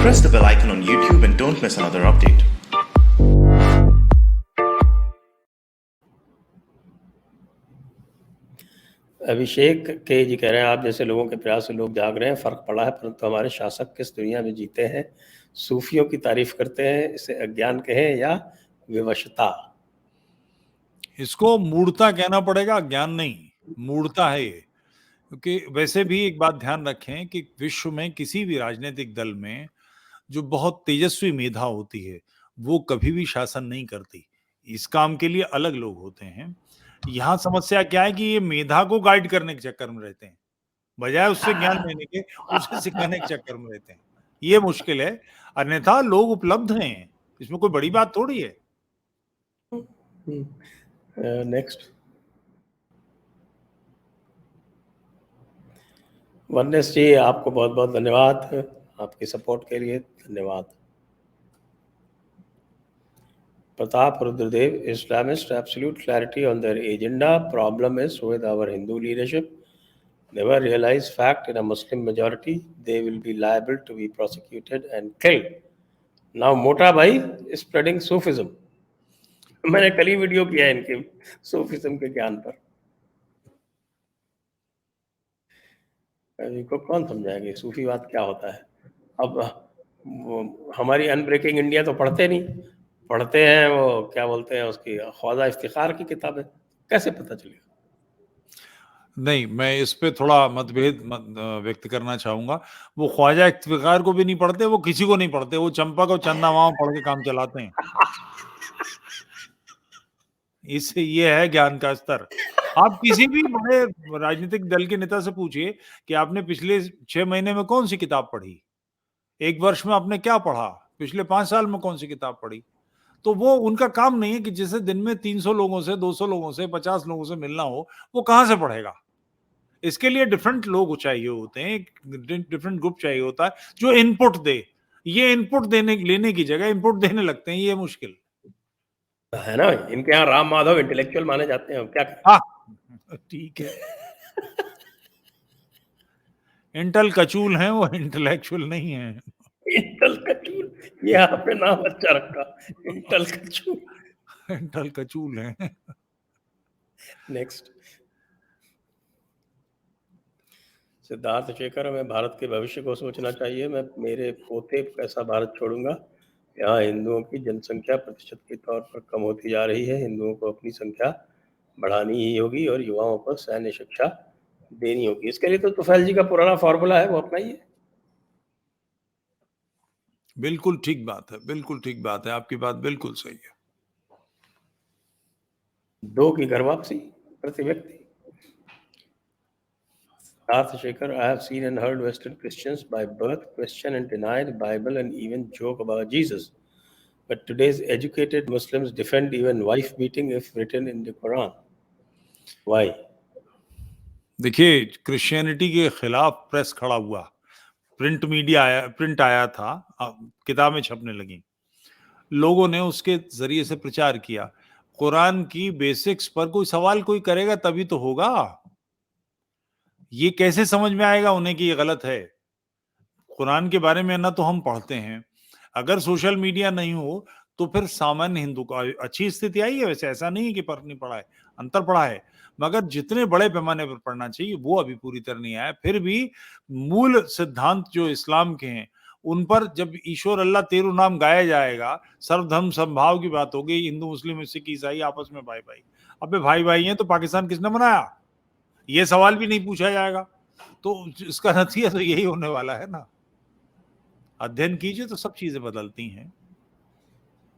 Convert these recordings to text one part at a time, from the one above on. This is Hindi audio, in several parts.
Press the bell icon on YouTube and don't miss another update. अभिषेक के जी कह रहे हैं, आप जैसे लोगों के प्रयास से लोग जाग रहे हैं, फर्क पड़ा है, परंतु हमारे शासक किस दुनिया में जीते हैं? सूफियों की तारीफ करते हैं, इसे अज्ञान कहें या विवशता? इसको मूढ़ता कहना पड़ेगा, ज्ञान नहीं, मूढ़ता है ये। क्योंकि वैसे भी एक बात ध्यान रखें कि विश्व में किसी भी राजनीतिक दल में जो बहुत तेजस्वी मेधा होती है, वो कभी भी शासन नहीं करती। इस काम के लिए अलग लोग होते हैं। यहाँ समस्या क्या है कि ये मेधा को गाइड करने के चक्कर में रहते हैं, बजाय उससे ज्ञान लेने के, उसे सिखाने के चक्कर में रहते हैं। ये मुश्किल है, अन्यथा लोग उपलब्ध हैं, इसमें कोई बड़ी बात थोड़ी है। नेक्स्ट, वननेस जी, आपको बहुत बहुत धन्यवाद, आपकी सपोर्ट के लिए धन्यवाद। Pratap Rudradev, Islamist absolute clarity on their agenda. Problem is with our Hindu leadership. Never realize fact in a Muslim majority. They will be liable to be prosecuted and killed. Now Mota Bhai is spreading Sufism. मैंने कल ही वीडियो किया है इनके सूफिज्म के ज्ञान पर। इनको कौन समझाएंगे सूफीवाद क्या होता है? अब हमारी अनब्रेकिंग इंडिया तो पढ़ते नहीं, पढ़ते हैं वो क्या बोलते हैं उसकी ख्वाजा इफ्तिखार की किताबें, कैसे पता चलेगा? नहीं, मैं इस पे थोड़ा मतभेद व्यक्त करना चाहूंगा। वो ख्वाजा इफ्तिखार को भी नहीं पढ़ते, वो किसी को नहीं पढ़ते, वो चंपक और चंदा-मामा पढ़ के काम चलाते हैं। इससे ये है ज्ञान का स्तर। आप किसी भी बड़े राजनीतिक दल के नेता से पूछिए कि आपने पिछले 6 महीने में कौन-सी किताब पढ़ी? 1 वर्ष में आपने क्या पढ़ा? पिछले 5 साल में कौन-सी किताब पढ़ी? तो वो उनका काम नहीं है कि जिसे दिन में 300 लोगों से, 200 लोगों से, 50 लोगों से मिलना हो, वो कहाँ से पढ़ेगा? इसके लिए डिफरेंट लोग चाहिए होते हैं, डिफरेंट ग्रुप चाहिए होता है जो इनपुट दे। ये इनपुट देने लेने की जगह इनपुट देने लगते हैं, ये मुश्किल है ना। इनके यहाँ राम माधव इंटेलेक्चुअल माने जाते हैं, क्या करें? हाँ ठीक है। इंटल कचूल हैं, वो इंटेलेक्चुअल नहीं है। इंटल कचूल, ये आपने नाम अच्छा रखा, इंटल कचूल। इंटल कचूल हैं। नेक्स्ट, सिद्धार्थ शेखर, हमें भारत के भविष्य को सोचना चाहिए। मैं मेरे पोते कैसा भारत छोड़ूंगा? यहाँ हिंदुओं की जनसंख्या प्रतिशत के तौर पर कम होती जा रही है। हिंदुओं को अपनी संख्या बढ़ानी ही होगी और युवाओं को सैन्य शिक्षा देनी होगी। इसके लिए तो तुफैल जी का पुराना फॉर्मूला है, वो अपनाइए। बिल्कुल ठीक बात है, बिल्कुल ठीक बात है, आपकी बात बिल्कुल सही है। 2 की घर वापसी प्रति व्यक्ति। Shekhar, I have seen and heard Western Christians by birth question and deny the Bible and even joke about Jesus. But today's educated Muslims defend even wife beating if written in the Quran. Why? देखिए, क्रिश्चियनिटी के खिलाफ प्रेस खड़ा हुआ, प्रिंट आया था, किताबें छपने लगी, लोगों ने उसके जरिए से प्रचार किया। कुरान की बेसिक्स पर कोई सवाल कोई करेगा तभी तो होगा। ये कैसे समझ में आएगा उन्हें कि ये गलत है? कुरान के बारे में ना तो हम पढ़ते हैं, अगर सोशल मीडिया नहीं हो तो फिर सामान्य हिंदू को अच्छी स्थिति आई है। वैसे ऐसा नहीं है कि फर्क नहीं पड़ा है, अंतर पड़ा है, मगर जितने बड़े पैमाने पर पढ़ना चाहिए वो अभी पूरी तरह नहीं आया। फिर भी मूल सिद्धांत जो इस्लाम के हैं उन पर जब ईश्वर अल्लाह तेरू नाम गाया जाएगा, सर्वधर्म समभाव की बात होगी, हिंदू मुस्लिम सिख ईसाई आपस में भाई भाई। अबे भाई भाई हैं तो पाकिस्तान किसने बनाया? ये सवाल भी नहीं पूछा जाएगा। तो इसका नतीजा तो यही होने वाला है ना। अध्ययन कीजिए तो सब चीजें बदलती हैं।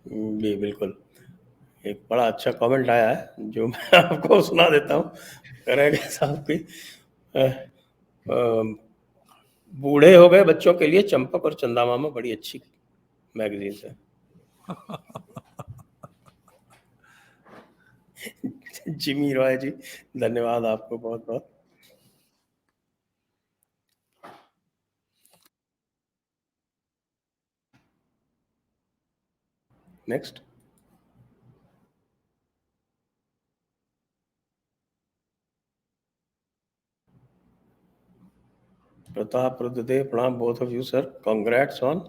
जी बिल्कुल। एक बड़ा अच्छा कमेंट आया है जो मैं आपको सुना देता हूँ। करेगा साहब की, बूढ़े हो गए बच्चों के लिए चंपक और चंदा मामा बड़ी अच्छी मैगजीन है। जिमी रॉय जी, धन्यवाद आपको बहुत बहुत। नेक्स्ट, प्रताप रुद्रदेव, प्रणाम both of you sir, congrats on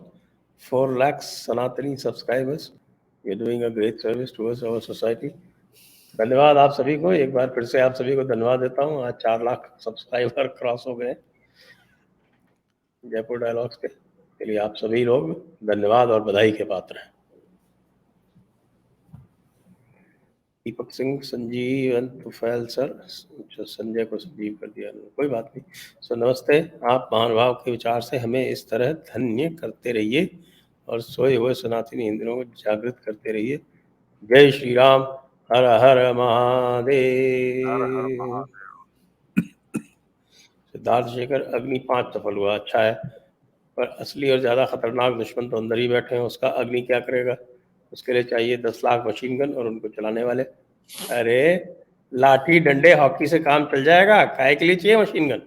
4 lakhs Sanatani subscribers. You're doing a great service towards our society. धन्यवाद आप सभी को, एक बार फिर से आप सभी को धन्यवाद देता हूँ। आज 4 लाख सब्सक्राइबर क्रॉस हो गए जयपुर डायलॉग्स के लिए। आप सभी लोग धन्यवाद और बधाई के पात्र हैं। दीपक सिंह, संजीव तुफैल सर, संजय को संजीव कर दिया, कोई बात नहीं। सो नमस्ते। आप महानुभाव के विचार से हमें इस तरह धन्य करते रहिए और सोए हुए सनातनी हिंदुओं को जागृत करते रहिए। जय श्री राम। हर हर महादेव। सिद्धार्थ शेखर, अग्नि 5 सफल हुआ, अच्छा है, पर असली और ज्यादा खतरनाक दुश्मन तो अंदर ही बैठे हैं। उसका अग्नि क्या करेगा? उसके लिए चाहिए 10 लाख मशीन गन और उनको चलाने वाले। अरे लाठी डंडे हॉकी से काम चल जाएगा, काहे के लिए चाहिए मशीन गन?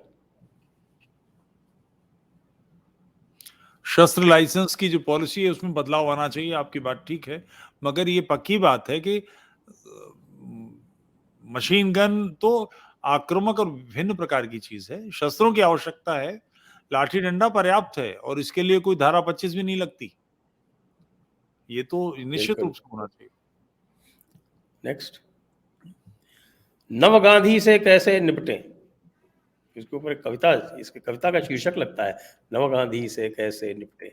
शस्त्र लाइसेंस की जो पॉलिसी है उसमें बदलाव आना चाहिए, आपकी बात ठीक है, मगर ये पक्की बात है कि मशीन गन तो आक्रामक और विभिन्न प्रकार की चीज है। शस्त्रों की आवश्यकता है, लाठी डंडा पर्याप्त है और इसके लिए कोई धारा 25 भी नहीं लगती। ये तो निश्चित रूप से होना चाहिए। नेक्स्ट, नव गांधी से कैसे निपटें? इसके ऊपर एक कविता, इसकी कविता का शीर्षक लगता है नव गांधी से कैसे निपटें।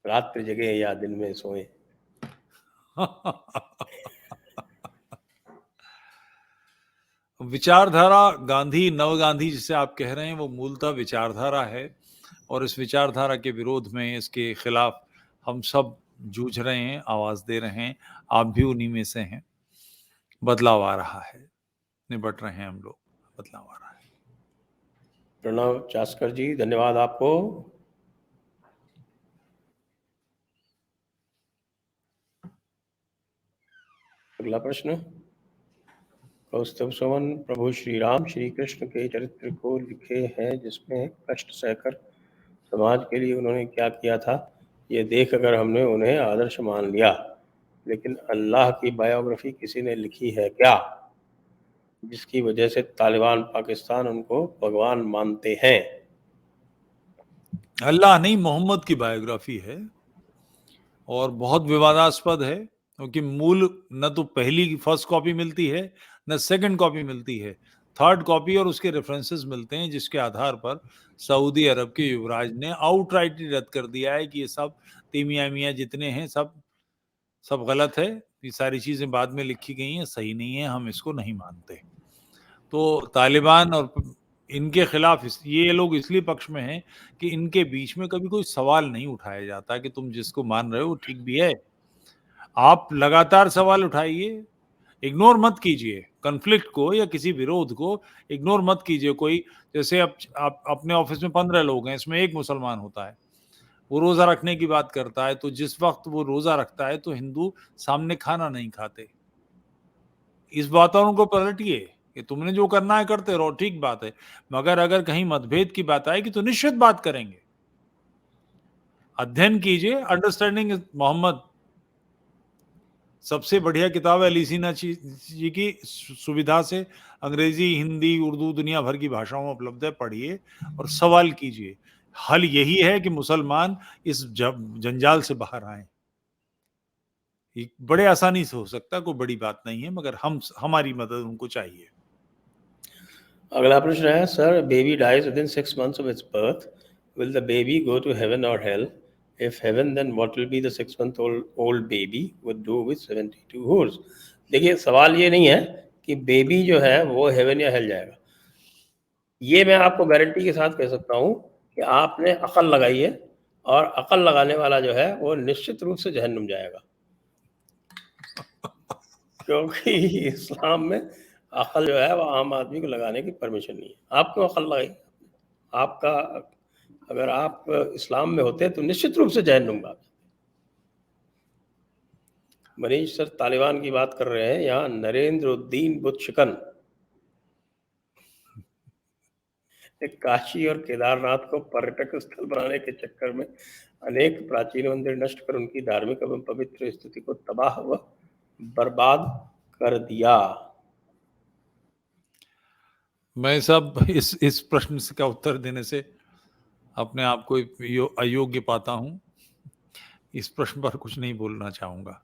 रात्रि जगे या दिन में सोए। विचारधारा गांधी, नव गांधी जिसे आप कह रहे हैं, वो मूलतः विचारधारा है और इस विचारधारा के विरोध में, इसके खिलाफ हम सब जूझ रहे हैं, आवाज दे रहे हैं। आप भी उन्हीं में से हैं। बदलाव आ रहा है, निपट रहे हैं हम लोग, बदलाव आ रहा है। प्रणव चास्कर जी, धन्यवाद आपको। अगला प्रश्न, कौस्तुभ सुमन, प्रभु श्री राम श्री कृष्ण के चरित्र को लिखे हैं जिसमें कष्ट सहकर समाज के लिए उन्होंने क्या किया था, ये देख अगर हमने उन्हें आदर्श मान लिया, लेकिन अल्लाह की बायोग्राफी किसी ने लिखी है क्या, जिसकी वजह से तालिबान पाकिस्तान उनको भगवान मानते हैं? अल्लाह नहीं, मोहम्मद की बायोग्राफी है और बहुत विवादास्पद है, क्योंकि मूल न तो पहली फर्स्ट कॉपी मिलती है, न सेकंड कॉपी मिलती है, थर्ड कॉपी और उसके रेफरेंसेस मिलते हैं, जिसके आधार पर सऊदी अरब के युवराज ने आउटराइट रद्द कर दिया है कि ये सब तीमिया मियाँ जितने हैं सब गलत है, ये सारी चीजें बाद में लिखी गई हैं, सही नहीं है, हम इसको नहीं मानते। तो तालिबान और इनके खिलाफ ये लोग इसलिए पक्ष में हैं कि इनके बीच में कभी कोई सवाल नहीं उठाया जाता कि तुम जिसको मान रहे हो ठीक भी है। आप लगातार सवाल उठाइए, इग्नोर मत कीजिए कॉन्फ्लिक्ट को या किसी विरोध को, इग्नोर मत कीजिए। कोई जैसे आप अपने ऑफिस में 15 लोग हैं, इसमें एक मुसलमान होता है, वो रोजा रखने की बात करता है, तो जिस वक्त वो रोजा रखता है तो हिंदू सामने खाना नहीं खाते। इस वातावरण को पलटिए कि तुमने जो करना है करते रहो, ठीक बात है, मगर अगर कहीं मतभेद की बात आएगी तो निश्चित बात करेंगे। अध्ययन कीजिए, अंडरस्टैंडिंग मोहम्मद सबसे बढ़िया किताब है, अलीसीना जी की सुविधा से अंग्रेजी, हिंदी, उर्दू दुनिया भर की भाषाओं में उपलब्ध है, पढ़िए और सवाल कीजिए। हल यही है कि मुसलमान इस जंजाल से बाहर आए। ये बड़े आसानी से हो सकता है, कोई बड़ी बात नहीं है, मगर हमारी मदद उनको चाहिए। अगला प्रश्न है, sir, baby dies within 6 months of its birth, will the baby go to heaven or hell? If heaven, then what will be the 6-month-old baby would do with 72 hoods? देखिए, सवाल ये नहीं है कि बेबी जो है वो हेवन या हेल जाएगा। ये मैं आपको गारंटी के साथ कह सकता हूँ कि आपने अकल लगाई है और अकल लगाने वाला जो है वो निश्चित रूप से जहन्नुम जाएगा, क्योंकि इस्लाम में अकल जो है वो आम आदमी को लगाने की परमिशन नहीं है। आप क्यों अकल लगाई? आपका अगर आप इस्लाम में होते तो निश्चित रूप से जहन्नुम का। मनीष सर तालिबान की बात कर रहे हैं, यहाँ नरेंद्र उद्दीन बुत शिकन काशी और केदारनाथ को पर्यटक स्थल बनाने के चक्कर में अनेक प्राचीन मंदिर नष्ट कर उनकी धार्मिक एवं पवित्र स्थिति को तबाह व बर्बाद कर दिया। मैं सब इस प्रश्न का उत्तर देने से अपने आप को अयोग्य पाता हूँ। इस प्रश्न पर कुछ नहीं बोलना चाहूँगा।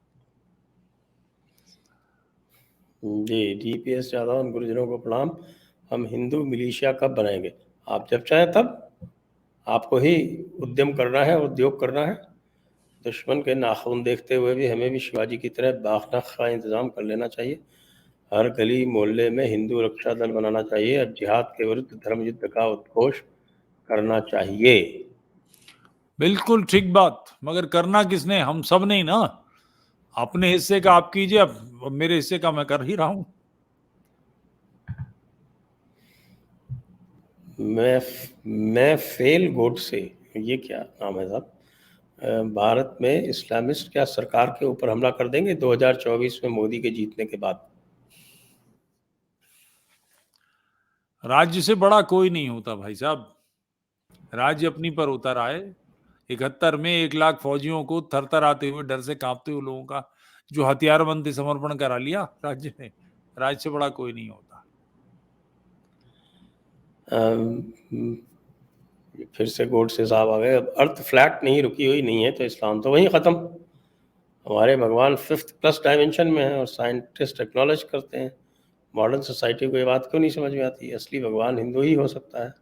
जी, डीपीएस यादव, उन गुरुजनों को प्रणाम। हम हिंदू मिलिशिया कब बनाएंगे? आप जब चाहें तब। आपको ही उद्यम करना है, उद्योग करना है। दुश्मन के नाखून देखते हुए भी हमें भी शिवाजी की तरह बाखनख का इंतजाम कर लेना चाहिए। हर गली मोहल्ले में हिंदू रक्षा दल बनाना चाहिए। अब जिहाद के विरुद्ध धर्म युद्ध का उद्घोष करना चाहिए। बिल्कुल ठीक बात, मगर करना किसने? हम सब नहीं ना। अपने हिस्से का आप कीजिए, अब मेरे हिस्से का मैं कर ही रहा हूँ। मैं फेल गोड से, ये क्या नाम है साहब? भारत में इस्लामिस्ट क्या सरकार के ऊपर हमला कर देंगे 2024 में मोदी के जीतने के बाद? राज्य से बड़ा कोई नहीं होता भाई साहब। राज्य अपनी पर होता रहा है। 71 में 1 लाख फौजियों को थरथराते हुए, डर से कांपते हुए लोगों का जो हथियारबंद थे, समर्पण करा लिया राज्य ने। राज्य से बड़ा कोई नहीं होता। अम, फिर से गोडसे साहब आ गए। अब अर्थ फ्लैट नहीं, रुकी हुई नहीं है, तो इस्लाम तो वहीं ख़त्म। हमारे भगवान 5th प्लस डायमेंशन में है और साइंटिस्ट एक्नॉलेज करते हैं। मॉडर्न सोसाइटी को ये बात क्यों नहीं समझ में आती? असली भगवान हिंदू ही हो सकता है।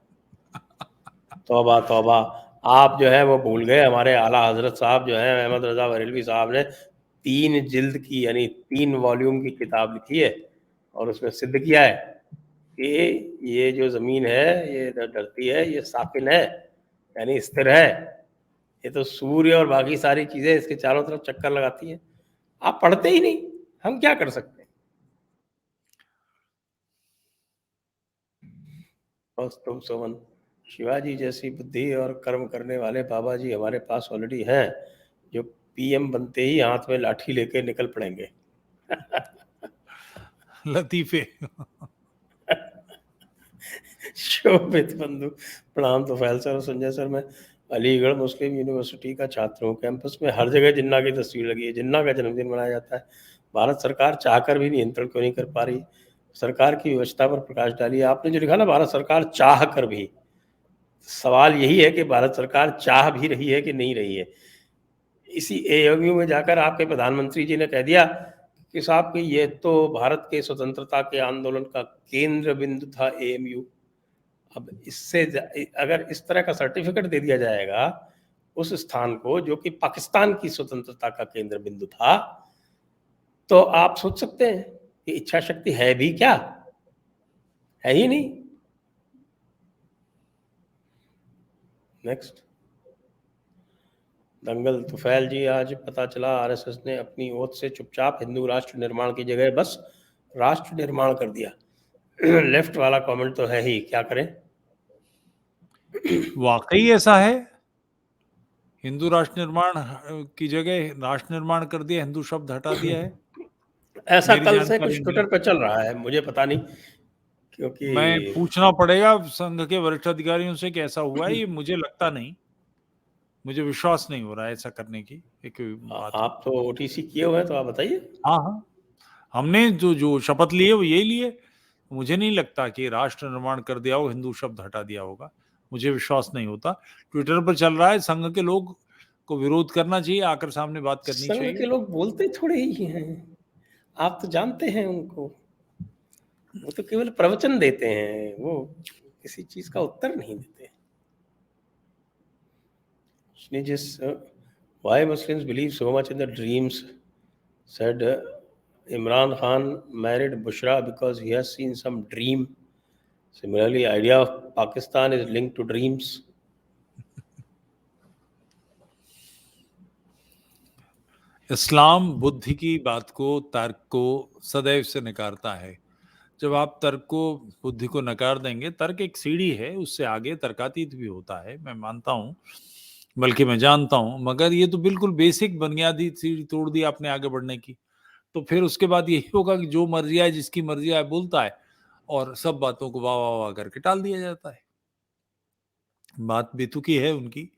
तौबा तौबा, आप जो है वो भूल गए। हमारे आला हजरत साहब जो है अहमद रजा बरेलवी साहब ने 3 जिल्द की यानी 3 वॉल्यूम की किताब लिखी है और उसमें सिद्ध किया है कि ये जो ज़मीन है, ये धरती है, ये साकिन है यानी स्थिर है। ये तो सूर्य और बाकी सारी चीज़ें इसके चारों तरफ चक्कर लगाती हैं। आप पढ़ते ही नहीं, हम क्या कर सकते हैं? तुम सोमन, शिवाजी जैसी बुद्धि और कर्म करने वाले बाबा जी हमारे पास ऑलरेडी हैं, जो पीएम बनते ही हाथ में लाठी लेके निकल पड़ेंगे। लतीफे। शोभित बंधु प्रणाम। तो फैल सर और संजय सर, मैं अलीगढ़ मुस्लिम यूनिवर्सिटी का छात्र हूँ। कैंपस में हर जगह जिन्ना की तस्वीर लगी है। जिन्ना का जन्मदिन मनाया जाता है। भारत सरकार चाहकर भी नियंत्रण क्यों नहीं कर पा रही? सरकार की व्यवस्था पर प्रकाश डालिए। आपने जो लिखा ना, भारत सरकार चाह कर भी, सवाल यही है कि भारत सरकार चाह भी रही है कि नहीं रही है। इसी एएमयू में जाकर आपके प्रधानमंत्री जी ने कह दिया कि साहब कि ये तो भारत के स्वतंत्रता के आंदोलन का केंद्र बिंदु था एएमयू। अब इससे अगर इस तरह का सर्टिफिकेट दे दिया जाएगा उस स्थान को जो कि पाकिस्तान की स्वतंत्रता का केंद्र बिंदु था, तो आप सोच सकते हैं कि इच्छा शक्ति है भी क्या? है ही नहीं। नेक्स्ट दंगल तुफैल जी, आज पता चला आरएसएस ने अपनी ओर से चुपचाप हिंदू राष्ट्र निर्माण की जगह बस राष्ट्र निर्माण कर दिया। लेफ्ट वाला कमेंट तो है ही, क्या करें? वाकई ऐसा है। हिंदू राष्ट्र निर्माण की जगह राष्ट्र निर्माण कर दिया, हिंदू शब्द हटा दिया है। ऐसा मेरी कल से जानकारी कुछ में ट्विटर पे चल रहा है, मुझे पता नहीं क्योंकि मैं पूछना पड़ेगा संघ के वरिष्ठ अधिकारियों से कि ऐसा हुआ है। ये मुझे लगता नहीं, मुझे विश्वास नहीं हो रहा है ऐसा करने की एक बात हो। आप तो ओटीसी किए हुए हैं, तो आप बताइए। हाँ हाँ, हमने जो जो शपथ ली है वो यही ली है। मुझे नहीं लगता कि राष्ट्र निर्माण कर दिया हो, हिंदू शब्द हटा दिया होगा। मुझे विश्वास नहीं होता। ट्विटर पर चल रहा है, संघ के लोग को विरोध करना चाहिए, आकर सामने बात करनी संघ के चाहिए। लोग बोलते थोड़े ही हैं, आप तो जानते हैं उनको। वो तो केवल प्रवचन देते हैं, वो किसी चीज का उत्तर नहीं देते। Why Muslims believe so much in the dreams, said Imran Khan married Bushra because he has seen some dream. Similarly, idea of Pakistan is linked to dreams. इस्लाम बुद्धि की बात को, तर्क को सदैव से नकारता है। जब आप तर्क को, बुद्धि को नकार देंगे, तर्क एक सीढ़ी है, उससे आगे तर्कातीत भी होता है, मैं मानता हूँ, बल्कि मैं जानता हूँ। मगर ये तो बिल्कुल बेसिक बुनियादी सीढ़ी तोड़ दी आपने आगे बढ़ने की। तो फिर उसके बाद यही होगा कि जो मर्जी आए, जिसकी मर्जी आए बोलता है और सब बातों को वाह वाह वाह करके टाल दिया जाता है। बात बेतुकी है उनकी।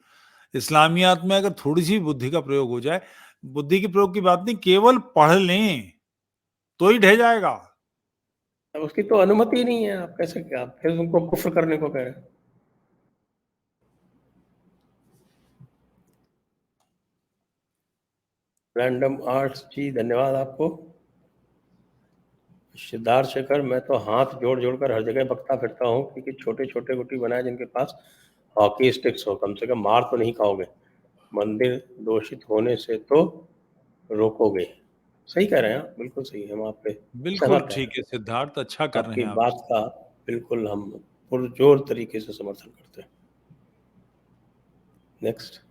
इस्लामियात में अगर थोड़ी सी बुद्धि का प्रयोग हो जाए, बुद्धि के प्रयोग की बात नहीं, केवल पढ़ लें तो ही ढह जाएगा। अब उसकी तो अनुमति ही नहीं है, आप कैसे, क्या आप फिर उनको कुफ्र करने को कह रहे हैं? रैंडम आर्ट्स जी, धन्यवाद आपको। सिद्धार्थ शेखर, मैं तो हाथ जोड़ जोड़ कर हर जगह बकता फिरता हूँ, क्योंकि छोटे छोटे गुटी बनाए जिनके पास हॉकी स्टिक्स हो, कम से कम मार तो नहीं खाओगे, मंदिर दूषित होने से तो रोकोगे। सही कह रहे हैं आप, बिल्कुल सही है, हम आप पे बिल्कुल सहमत हैं। ठीक है सिद्धार्थ, अच्छा कर रहे आपकी हैं आप। बात का बिल्कुल हम पुरजोर तरीके से समर्थन करते हैं। Next.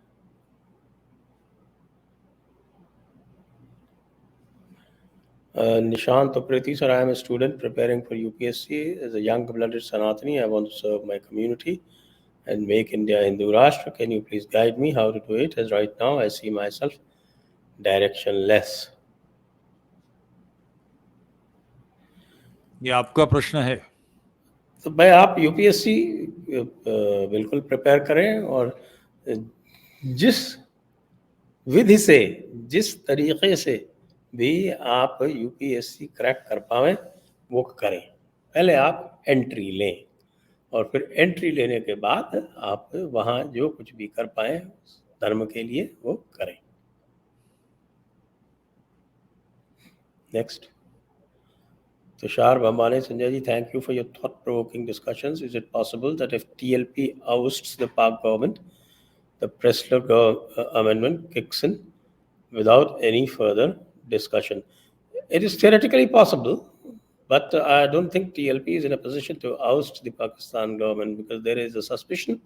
Nishant Upreti, sir, I am a student preparing for UPSC. As a young-blooded Sanatani, I want to serve my community and make India Hindu Rashtra. Can you please guide me how to do it? As right now, I see myself directionless. ये आपका प्रश्न है। तो भाई आप यूपीएससी बिल्कुल प्रिपेयर करें, और जिस विधि से, जिस तरीके से भी आप यूपीएससी क्रैक कर पाएं वो करें। पहले आप एंट्री लें, और फिर एंट्री लेने के बाद आप वहाँ जो कुछ भी कर पाएं धर्म के लिए वो करें। Next. Tushar Bambane, Sanjay ji, thank you for your thought-provoking discussions. Is it possible that if TLP ousts the Pak government, the Pressler amendment kicks in without any further discussion? It is theoretically possible, but I don't think TLP is in a position to oust the Pakistan government, because there is a suspicion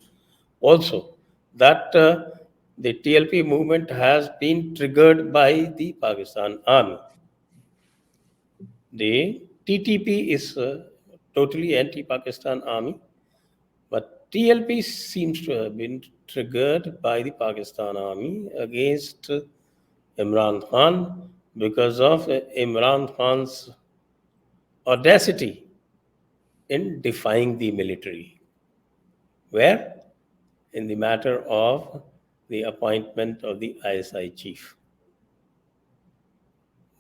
also that the TLP movement has been triggered by the Pakistan army. The TTP is totally anti-Pakistan army, but TLP seems to have been triggered by the Pakistan army against Imran Khan because of Imran Khan's audacity in defying the military. Where? In the matter of the appointment of the ISI chief.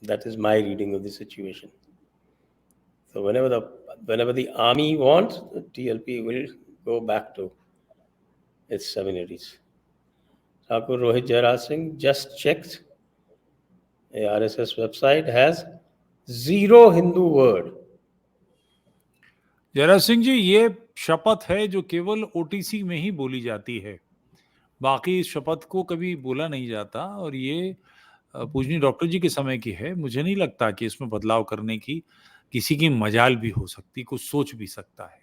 That is my reading of the situation. So whenever the army wants, the TLP will go back to its seminaries. Thakur Rohit Jairaj Singh, just checked, a RSS website has 0 Hindu word. Jayraj Singh ji, ये शपथ है जो केवल ओटीसी में ही बोली जाती है, बाकी इस शपथ को कभी बोला नहीं जाता, और ये पूजनीय डॉक्टर जी के समय की है। मुझे नहीं लगता कि इसमें बदलाव करने की किसी की मजाल भी हो सकती, कुछ सोच भी सकता है।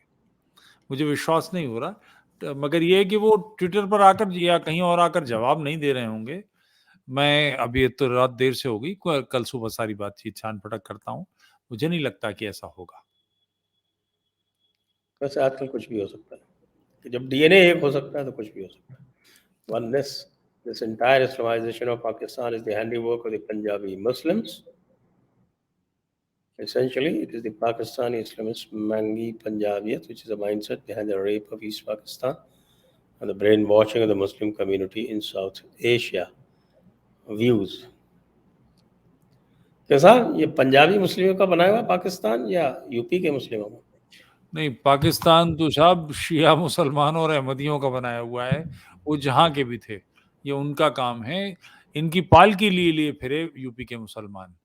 मुझे विश्वास नहीं हो रहा, मगर ये है कि वो ट्विटर पर आकर या कहीं और आकर जवाब नहीं दे रहे होंगे। मैं अभी तो रात देर से हो गई, कल सुबह सारी बातचीत छान पटक करता हूँ। मुझे नहीं लगता कि ऐसा होगा। वैसे आजकल कुछ भी हो सकता है, कि जब डीएनए एक हो सकता है तो कुछ भी हो सकता है। This entire Islamization of Pakistan is the handiwork of the Punjabi Muslims. Essentially, it is the Pakistani Islamist Mangi Punjabiyat, which is a mindset behind the rape of East Pakistan and the brainwashing of the Muslim community in South Asia. Views. कैसा ये पंजाबी मुस्लिमों का बनाया हुआ पाकिस्तान या यूपी के मुस्लिमों का? नहीं, पाकिस्तान तो साहब शिया मुसलमानों और अहमदियों का बनाया हुआ है, वो जहाँ के भी थे, ये उनका काम है। इनकी पाल के लिए फिरे यूपी के मुसलमान।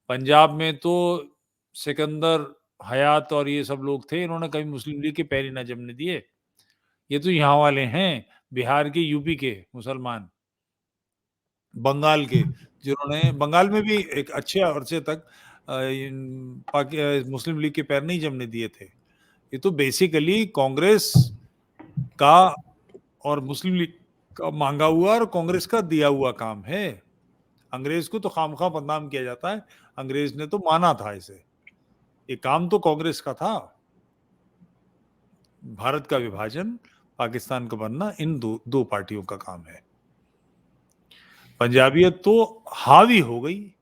पंजाब में तो सिकंदर, हयात और ये सब लोग थे, इन्होंने कभी मुस्लिम लीग के पैर ही ना जमने दिए। ये तो यहाँ वाले हैं, बिहार के, यूपी के मुसलमान, बंगाल के, जिन्होंने बंगाल में भी एक अच्छे अरसे तक मुस्लिम लीग के पैर नहीं जमने दिए थे। ये तो बेसिकली कांग्रेस का और मुस्लिम लीग का मांगा हुआ और कांग्रेस का दिया हुआ काम है। अंग्रेज को तो खामखा बदनाम किया जाता है, अंग्रेज ने तो माना था इसे। ये काम तो कांग्रेस का था। भारत का विभाजन, पाकिस्तान का बनना, इन दो पार्टियों का काम है। पंजाबियत तो हावी हो गई।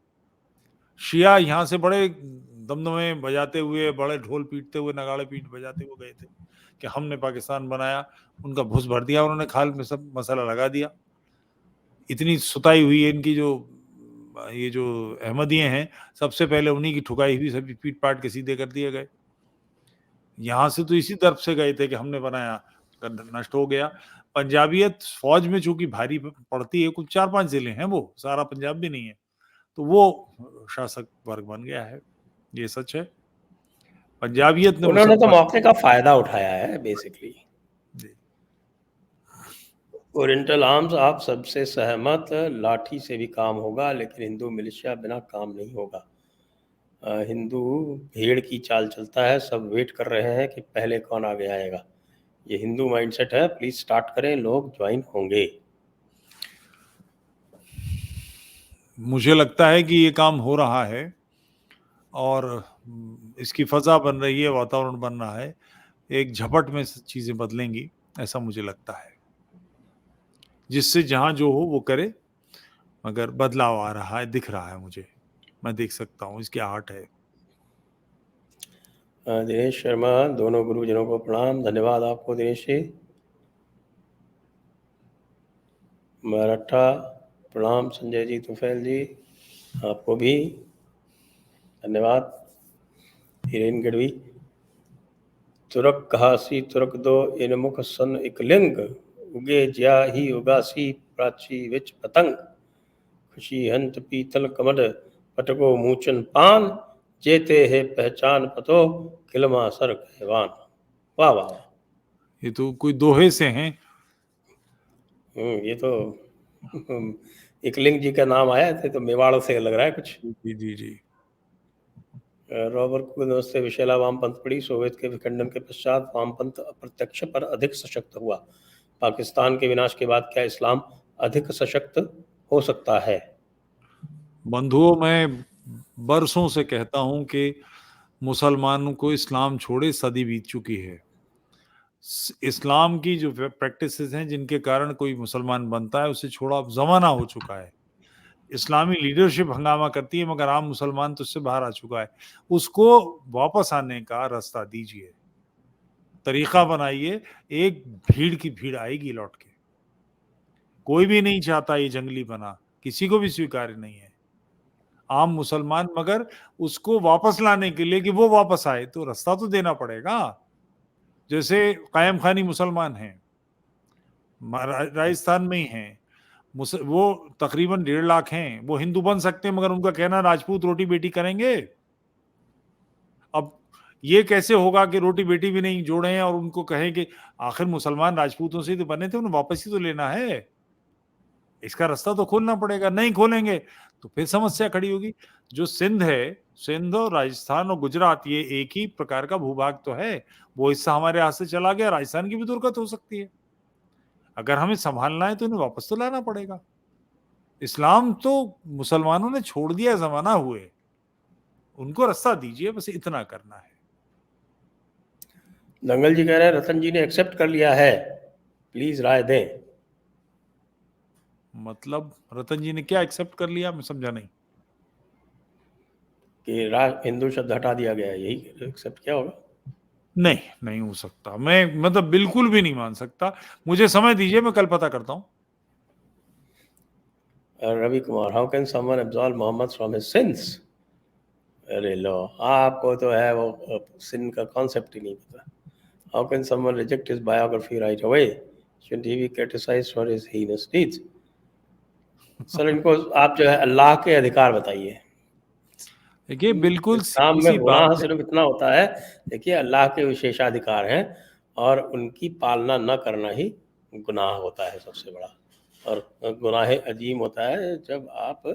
शिया यहाँ से बड़े दमदमे बजाते हुए, बड़े ढोल पीटते हुए, नगाड़े पीट बजाते हुए गए थे कि हमने पाकिस्तान बनाया। उनका भुस भर दिया उन्होंने, खाल में सब मसाला लगा दिया। इतनी सुताई हुई है इनकी, ये जो अहमदिये हैं, सबसे पहले उन्हीं की ठुकाई हुई, सभी पीट पाट के सीधे कर दिए गए। यहाँ से तो इसी तरफ से गए थे कि हमने बनाया, नष्ट हो गया। पंजाबियत फौज में चूंकि भारी पड़ती है, कुछ 4-5 जिले हैं, वो सारा पंजाब भी नहीं है। तो वो शासक वर्ग बन गया है, ये सच है। पंजाबियत ने उन्होंने तो मुसलमान मौके का फायदा उठाया है बेसिकली। जी। ओरिएंटल आर्म्स, आप सबसे सहमत, लाठी से भी काम होगा लेकिन हिंदू मिलिशिया बिना काम नहीं होगा। हिंदू भेड़ की चाल चलता है, सब वेट कर रहे हैं कि पहले कौन आगे आएगा। ये हिंदू माइंडसेट है, प्लीज स्टार्ट करें, लोग ज्वाइन होंगे। मुझे लगता है कि ये काम हो रहा है और इसकी फजा बन रही है, वातावरण बन रहा है, एक झपट में चीजें बदलेंगी, ऐसा मुझे लगता है। जिससे जहां जो हो वो करे, मगर बदलाव आ रहा है, दिख रहा है मुझे, मैं देख सकता हूँ, इसकी आहट है। दिनेश शर्मा, दोनों गुरुजनों को प्रणाम। धन्यवाद आपको दिनेश जी। मराठा, प्रणाम। संजय जी, तुफैल जी, आपको भी धन्यवाद। हिरेन गढ़वी, तुरक कहासी तुरक दो इनमुख सन इकलिंग, उगे ज्या ही उगासी प्राची विच पतंग, खुशी हंत पीतल कमड पटको मूचन पान, जेते है पहचान पतो खिलमा सर कहवान। वाह वाह वाह। ये तो कोई दोहे से हैं। ये तो इकलिंग जी का नाम आया थे तो मेवाड़ से लग रहा है कुछ। जी जी जी। रॉबर्ट को नमस्ते। विशैला, वामपंथ पड़ी, सोवियत के विखंडन के पश्चात वामपंथ अप्रत्यक्ष पर अधिक सशक्त हुआ। पाकिस्तान के विनाश के बाद क्या इस्लाम अधिक सशक्त हो सकता है? बंधुओं, मैं बरसों से कहता हूं कि मुसलमानों को इस्लाम छोड़े सदी बीत चुकी है। इस्लाम की जो प्रैक्टिसेस हैं जिनके कारण कोई मुसलमान बनता है, उसे छोड़ा अब जमाना हो चुका है। इस्लामी लीडरशिप हंगामा करती है, मगर आम मुसलमान तो उससे बाहर आ चुका है। उसको वापस आने का रास्ता दीजिए, तरीका बनाइए, एक भीड़ की भीड़ आएगी लौट के। कोई भी नहीं चाहता ये जंगली बना, किसी को भी स्वीकार्य नहीं है आम मुसलमान, मगर उसको वापस लाने के लिए कि वो वापस आए तो रास्ता तो देना पड़ेगा। जैसे कायम खानी मुसलमान हैं, राजस्थान में ही हैं, वो तकरीबन 1.5 लाख हैं, वो हिंदू बन सकते हैं, मगर उनका कहना राजपूत रोटी बेटी करेंगे। अब ये कैसे होगा कि रोटी बेटी भी नहीं जोड़े हैं और उनको कहें कि आखिर मुसलमान राजपूतों से तो बने थे, उन्हें वापस ही तो लेना है। इसका रास्ता तो खोलना पड़ेगा, नहीं खोलेंगे तो फिर समस्या खड़ी होगी। जो सिंध है, सिंध और राजस्थान और गुजरात, ये एक ही प्रकार का भूभाग तो है, वो हिस्सा हमारे हाथ से चला गया, राजस्थान की भी दुर्गत हो सकती है। अगर हमें संभालना है तो इन्हें वापस तो लाना पड़ेगा। इस्लाम तो मुसलमानों ने छोड़ दिया जमाना हुए, उनको रास्ता दीजिए, बस इतना करना है। दंगल जी कह रहे हैं रतन जी ने एक्सेप्ट कर लिया है, प्लीज राय दें। मतलब रतन जी ने क्या एक्सेप्ट कर लिया, मैं समझा नहीं। कि हिंदू शब्द हटा दिया गया है, यही एक्सेप्ट किया होगा। नहीं, नहीं हो सकता, मैं मतलब बिल्कुल भी नहीं मान सकता। मुझे समय दीजिए, मैं कल पता करता हूं। Ravi Kumar, how can someone absolve Mohammed from his sins? अरे लो, आपको तो है वो सिन का कॉन्सेप्ट ही नहीं पता। How can someone reject his biography right away? Should he be criticised for his heinous deeds? Sir, इनको आप जो है अल्लाह के अधिकार बताइए। देखिए, बिल्कुल इस्लाम सीधी में सी बात गुनाह है। सिर्फ इतना होता है, देखिए अल्लाह के विशेषाधिकार हैं और उनकी पालना न करना ही गुनाह होता है सबसे बड़ा। और गुनाह अजीम होता है जब आप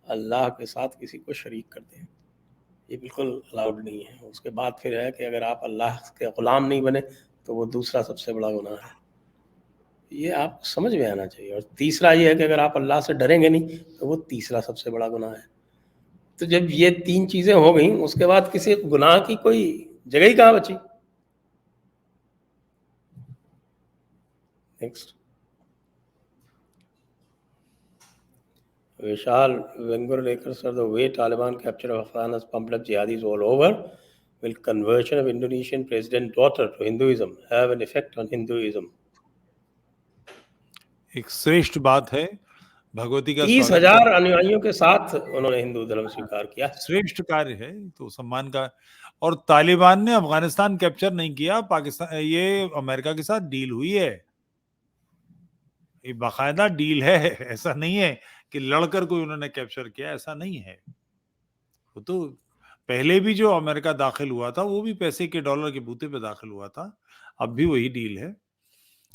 अल्लाह के साथ किसी को शरीक करते हैं, ये बिल्कुल अलाउड नहीं है। उसके बाद फिर है कि अगर आप अल्लाह के ग़ुलाम नहीं बने तो वो दूसरा सबसे बड़ा गुनाह है। ये आप समझ में आना चाहिए। और तीसरा ये है कि अगर आप अल्लाह से डरेंगे नहीं तो वो तीसरा सबसे बड़ा गुनाह है। तो जब ये 3 चीज़ें हो गई, उसके बाद किसी गुनाह की कोई जगह ही कहाँ बची? Next. Vishal Vengurekar, sir, the way Taliban capture of Afghan has pumped up jihadis all over. Will conversion of Indonesian president daughter to Hinduism have an effect on Hinduism? एक श्रेष्ठ बात है, भगवती का स्वागत 30,000 अनुयायियों के साथ उन्होंने हिंदू धर्म स्वीकार किया। श्रेष्ठ कार्य है, तो सम्मान का। और तालिबान ने अफगानिस्तान कैप्चर नहीं किया, पाकिस्तान, ये अमेरिका के साथ डील हुई है, ये बाकायदा डील है, ऐसा नहीं है कि लड़कर कोई उन्होंने कैप्चर किया, ऐसा नहीं है। वो तो पहले भी जो अमेरिका दाखिल हुआ था वो भी पैसे के डॉलर के बूते पे दाखिल हुआ था, अब भी वही डील है।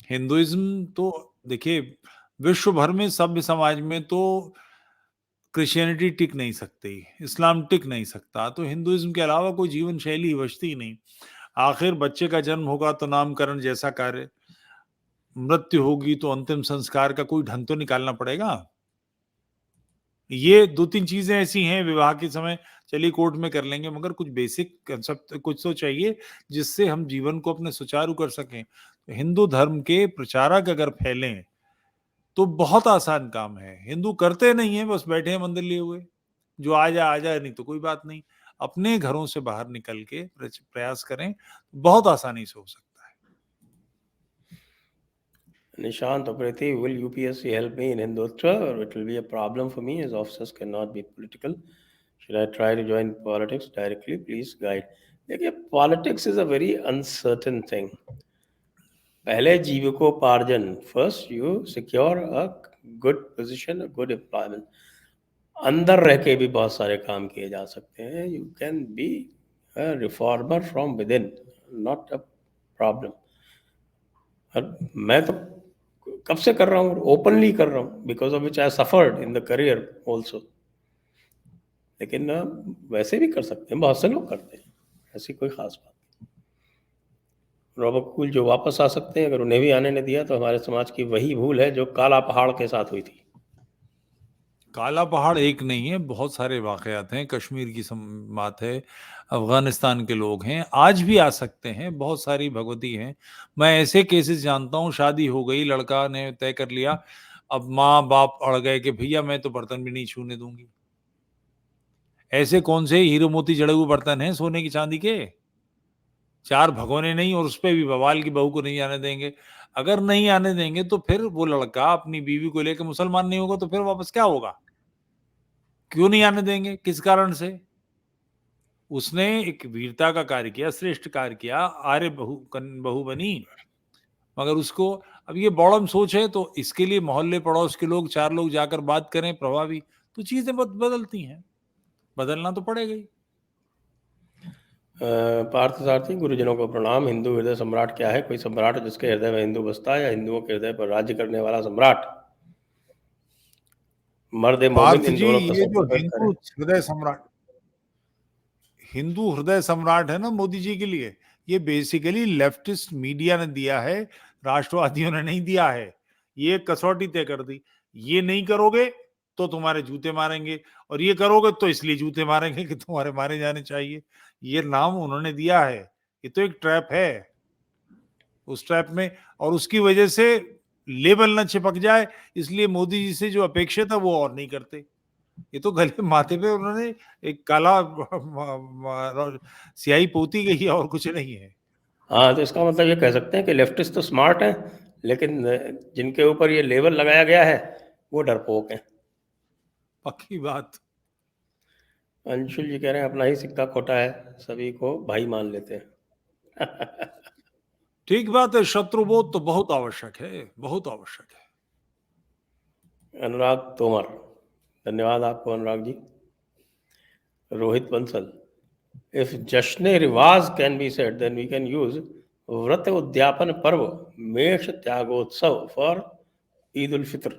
हिंदुइज्म तो देखिए विश्व भर में सभ्य समाज में तो क्रिश्चियनिटी टिक नहीं सकती, इस्लाम टिक नहीं सकता, तो हिंदुइज्म के अलावा कोई जीवन शैली बचती ही नहीं। आखिर बच्चे का जन्म होगा तो नामकरण जैसा कार्य, मृत्यु होगी तो अंतिम संस्कार का कोई ढंग तो निकालना पड़ेगा। ये 2-3 चीजें ऐसी हैं विवाह के समय चलिए कोर्ट में कर लेंगे, मगर कुछ बेसिक कंसेप्ट कुछ तो चाहिए जिससे हम जीवन को अपने सुचारू कर सकें। तो हिंदू धर्म के प्रचारक अगर फैलें तो बहुत आसान काम है। हिंदू करते नहीं है, बस बैठे हैं मंदिर लिए हुए, जो आ जाए नहीं तो कोई बात नहीं। अपने घरों से बाहर निकल के प्रयास करें, बहुत आसानी से हो सकता है। Nishant Opreti, will UPSC help me in Hindutva, or it will be a problem for me as officers cannot be political? Should I try to join politics directly? Please guide. देखिए, politics is a very uncertain thing. पहले जीविकोपार्जन, first you secure a good position, a good employment. अंदर रह के भी बहुत सारे काम किए जा सकते हैं। You can be a reformer from with in, not a problem. और मैं तो कब से कर रहा हूँ, ओपनली कर रहा हूँ, because of which I suffered in the career also. लेकिन वैसे भी कर सकते हैं, बहुत से लोग करते हैं, ऐसी कोई खास बात नहीं। रॉबर्ट कूल जो वापस आ सकते हैं, अगर उन्हें भी आने ने दिया तो हमारे समाज की वही भूल है जो काला पहाड़ के साथ हुई थी। काला पहाड़ एक नहीं है, बहुत सारे वाकयात हैं। कश्मीर की बात है, अफगानिस्तान के लोग हैं, आज भी आ सकते हैं, बहुत सारी भगवती हैं। मैं ऐसे केसेस जानता हूँ, शादी हो गई, लड़का ने तय कर लिया, अब माँ बाप अड़ गए कि भैया मैं तो बर्तन भी नहीं छूने दूंगी। ऐसे कौन से हीरो मोती जड़े हुए बर्तन हैं सोने की चांदी के? 4 भगोने नहीं, और उसपे भी बवाल की बहू को नहीं आने देंगे। अगर नहीं आने देंगे तो फिर वो लड़का अपनी बीवी को लेकर मुसलमान नहीं होगा तो फिर वापस क्या होगा? क्यों नहीं आने देंगे? किस कारण से? उसने एक वीरता का कार्य किया, श्रेष्ठ कार्य किया, आर्य बहू बनी, मगर उसको अब ये बौड़म सोच है, तो इसके लिए मोहल्ले पड़ोस के लोग 4 लोग जाकर बात करें प्रभावी, तो चीजें बदलती हैं, बदलना तो पड़ेगा ही। पार्थ सारथी, गुरुजनों को प्रणाम। हिंदू हृदय सम्राट क्या है? कोई सम्राट जिसके हृदय में हिंदू बसता है, या हिंदुओं के हृदय पर राज्य करने वाला सम्राट? मर्द मोमिन पार्थ इन जी, दोनों ये जो तस्वुर पर करें। हिंदू हृदय सम्राट है ना मोदी जी के लिए, ये बेसिकली लेफ्टिस्ट मीडिया ने दिया है, राष्ट्रवादियों ने नहीं दिया है। ये कसौटी तय कर दी, ये नहीं करोगे तो तुम्हारे जूते मारेंगे, और ये करोगे तो इसलिए जूते मारेंगे कि तुम्हारे मारे जाने चाहिए। ये नाम उन्होंने दिया है, ये तो एक ट्रैप है। उस ट्रैप में, और उसकी वजह से लेबल न चिपक जाए, इसलिए मोदी जी से जो अपेक्षित है वो और नहीं करते। ये तो गले माथे पे उन्होंने एक काला स्याही पोती गई है, और कुछ नहीं है। हाँ, तो इसका मतलब ये कह सकते हैं कि लेफ्टिस्ट तो स्मार्ट हैं, लेकिन जिनके ऊपर ये लेबल लगाया गया है वो डरपोक हैं। पक्की बात। अंशुल जी कह रहे हैं अपना ही सिक्का खोटा है, सभी को भाई मान लेते हैं। ठीक बात है, शत्रुबोध तो बहुत आवश्यक है, बहुत आवश्यक है। अनुराग तोमर, धन्यवाद आपको अनुराग जी। रोहित बंसल, इफ जश्न रिवाज can be said then we can use व्रत उद्यापन पर्व मेष त्यागोत्सव फॉर ईद उल फित्र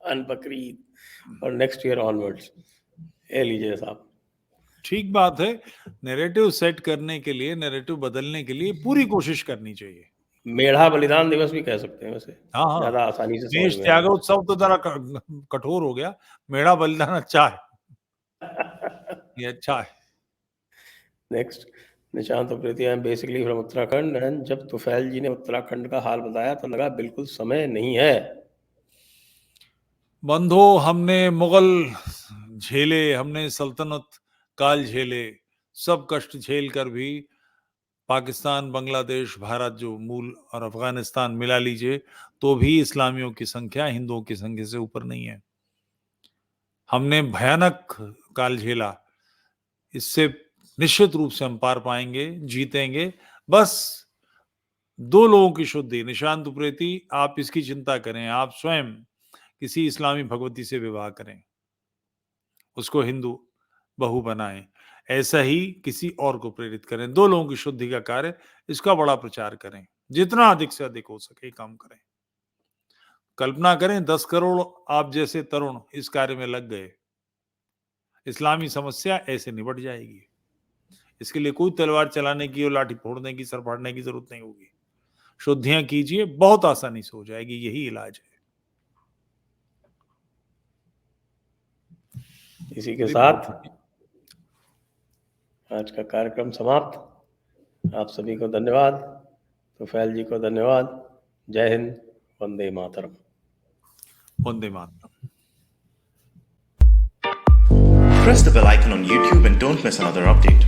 एंड बकरीद और नेक्स्ट ईयर ऑनवर्ड्स। ये लीजिए साहब। ठीक बात है, नैरेटिव सेट करने के लिए, नैरेटिव बदलने के लिए पूरी कोशिश करनी चाहिए। मेढ़ा बलिदान दिवस भी कह सकते हैं, वैसे हाँ हाँ, ज्यादा आसानी से समझ देश में आएगा। त्यागोत्सव तो जरा कठोर हो गया, मेरा बलिदान अच्छा है, ये अच्छा है। Next, Nishant Upreti, I am basically from Uttarakhand and जब तुफैल जी ने उत्तराखंड का हाल बताया तो लगा बिल्कुल समय नहीं है। बंधो, हमने मुगल झेले, हमने सल्तनत काल झेले, सब कष्ट झेल कर भी पाकिस्तान, बांग्लादेश, भारत जो मूल, और अफगानिस्तान मिला लीजिए, तो भी इस्लामियों की संख्या हिंदुओं की संख्या से ऊपर नहीं है। हमने भयानक काल झेला, इससे निश्चित रूप से हम पार पाएंगे, जीतेंगे। बस 2 लोगों की शुद्धि, निशांत उप्रेती, आप इसकी चिंता करें, आप स्वयं किसी इस्लामी भगवती से विवाह करें, उसको हिंदू बहू बनाएं, ऐसा ही किसी और को प्रेरित करें, 2 लोगों की शुद्धि का कार्य, इसका बड़ा प्रचार करें, जितना अधिक से अधिक हो सके काम करें। कल्पना करें 10 करोड़ आप जैसे तरुण इस कार्य में लग गए, इस्लामी समस्या ऐसे निपट जाएगी। इसके लिए कोई तलवार चलाने की और लाठी फोड़ने की, सर फाड़ने की जरूरत नहीं होगी। शुद्धियां कीजिए, बहुत आसानी से हो जाएगी, यही इलाज है। इसी के साथ आज का कार्यक्रम समाप्त। आप सभी को धन्यवाद, तुफैल जी को धन्यवाद। जय Hind, Vande Mataram. Vande Mataram. Press the bell icon on YouTube and don't miss another update.